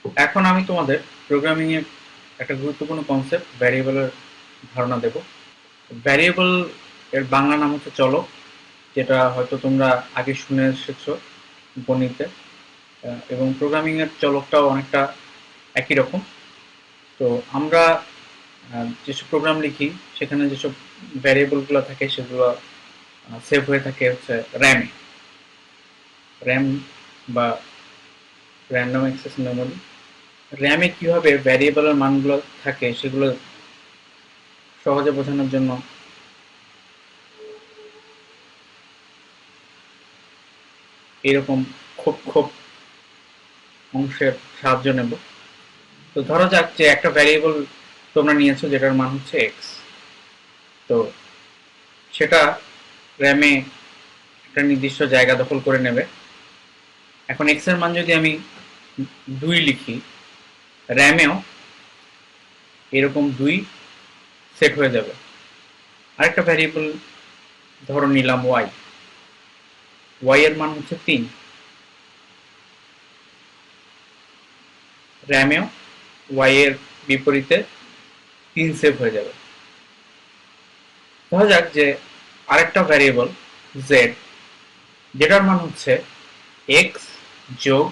এখন আমি তোমাদের প্রোগ্রামিং এর একটা গুরুত্বপূর্ণ কনসেপ্ট ভ্যারিয়েবলের ধারণা দেব। ভ্যারিয়েবল এর বাংলা নাম হচ্ছে চলক, যেটা হয়তো তোমরা আগে শুনে এসেছো গণিতে। এবং প্রোগ্রামিং এর চলকটাও অনেকটা একই রকম। তো আমরা যেসব প্রোগ্রাম লিখি সেখানে যেসব ভ্যারিয়েবলগুলো থাকে সেগুলো সেভ হয়ে থাকে হচ্ছে র্যামে। র্যাম বা র্যান্ডম অ্যাক্সেস মেমোরি। র্যামে কিভাবে ভ্যারিয়েবলের মানগুলো থাকে সেগুলো সহজে বোঝানোর জন্য এরকম খুব খুব অংশের সাহায্য নেব। তো ধরা যাক যে একটা ভ্যারিয়েবল তোমরা নিয়েছো যেটার মান হচ্ছে এক্স। তো সেটা র্যামে একটা নির্দিষ্ট জায়গা দখল করে নেবে। এখন এক্স এর মান যদি আমি 2 লিখি, র্যামেও এরকম 2 সেট হয়ে যাবে। আরেকটা ভ্যারিয়েবল ধরো নিলাম ওয়াই, ওয়াই এর মান হচ্ছে 3, র্যামেও ওয়াই এর বিপরীতে 3 সেভ হয়ে যাবে। ধরা যাক যে আরেকটা ভ্যারিয়েবল জেড, যেটার মান হচ্ছে এক্স যোগ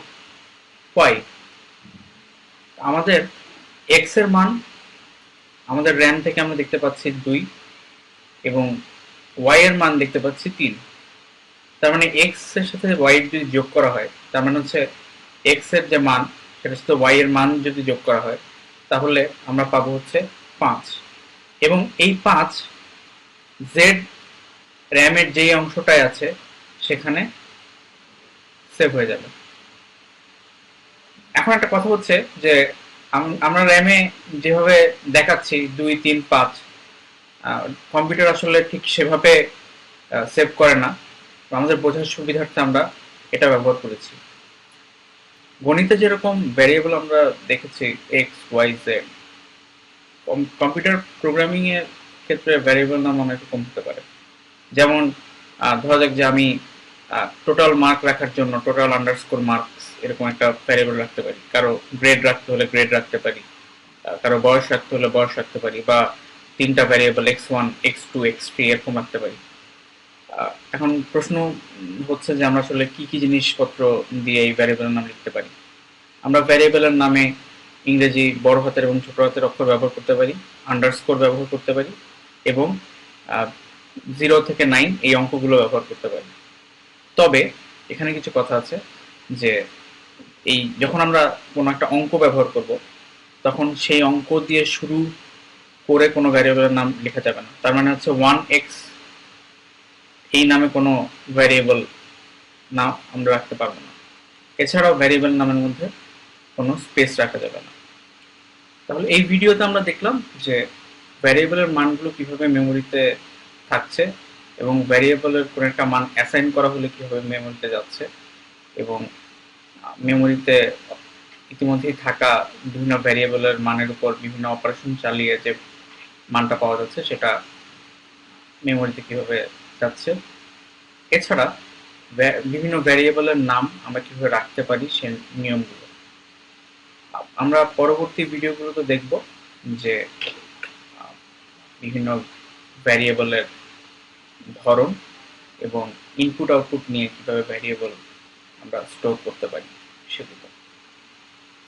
ওয়াই। আমাদের এক্স এর মান আমাদের র্যাম থেকে আমরা দেখতে পাচ্ছি 2 এবং ওয়াই এর মান দেখতে পাচ্ছি 3। তার মানে এক্স এর সাথে ওয়াই এর যদি যোগ করা হয়, তার মানে হচ্ছে এক্স এর যে মান সেটার সাথে ওয়াই এর মান যদি যোগ করা হয় তাহলে আমরা পাবো হচ্ছে 5। এবং এই 5 জেড র্যামের যেই অংশটায় আছে সেখানে সেভ হয়ে যাবে। এখন একটা কথা হচ্ছে যে আমরা র্যামে যেভাবে দেখাচ্ছি 2 3 5, কম্পিউটার আসলে ঠিক সেভাবে সেভ করে না। আমাদের বোঝার সুবিধার্থে আমরা এটা ব্যবহার করেছি। গণিতে যেরকম ভ্যারিয়েবল আমরা দেখেছি X Y Z, computer programming এর ক্ষেত্রে ভ্যারিয়েবল নাম অনেক রকম হতে পারে। যেমন ধরা যাক যে আমি টোটাল মার্ক রাখার জন্য টোটাল আন্ডারস্কোর মার্কস এরকম একটা ভ্যারিয়েবল রাখতে পারি, কারো গ্রেড রাখতে হলে গ্রেড রাখতে পারি, কারো বয়স রাখতে হলে বয়স রাখতে পারি, বা 3টা ভ্যারিয়েবল x1 x2 x3 এরকম রাখতে পারি। এখন প্রশ্ন হচ্ছে যে আমরা আসলে কি কি জিনিসপত্র দিয়ে এই ভ্যারিয়েবলের নাম লিখতে পারি। আমরা ভ্যারিয়েবলের নামে ইংরেজি বড় হাতের এবং ছোট হাতের অক্ষর ব্যবহার করতে পারি, আন্ডারস্কোর ব্যবহার করতে পারি, এবং 0 থেকে 9 এই অঙ্কগুলো ব্যবহার করতে পারি। তবে এখানে কিছু কথা আছে যে এই যখন আমরা কোনো একটা অঙ্ক ব্যবহার করব তখন সেই অঙ্ক দিয়ে শুরু করে কোনো ভ্যারিয়েবলের নাম লেখা যাবে না। তার মানে হচ্ছে 1x এই নামে কোনো ভ্যারিয়েবল নাম আমরা রাখতে পারবো না। এছাড়াও ভ্যারিয়েবল নামের মধ্যে কোনো স্পেস রাখা যাবে না। তাহলে এই ভিডিওতে আমরা দেখলাম যে ভ্যারিয়েবলের মানগুলো কিভাবে মেমোরিতে থাকছে এবং ভ্যারিয়েবলের কোনো একটা মান অ্যাসাইন করা হলে কিভাবে মেমোরিতে যাচ্ছে, এবং মেমোরিতে ইতিমধ্যেই থাকা বিভিন্ন ভ্যারিয়েবলের মানের উপর বিভিন্ন অপারেশন চালিয়ে যে মানটা পাওয়া যাচ্ছে সেটা মেমোরিতে কিভাবে যাচ্ছে। এছাড়া বিভিন্ন ভ্যারিয়েবলের নাম আমরা কিভাবে রাখতে পারি সে নিয়মগুলো আমরা পরবর্তী ভিডিওগুলোতে দেখব, যে বিভিন্ন ভ্যারিয়েবলের ধরন এবং ইনপুট আউটপুট নিয়ে কিভাবে ভ্যারিয়েবল আমরা স্টোর করতে পারি সেগুলো।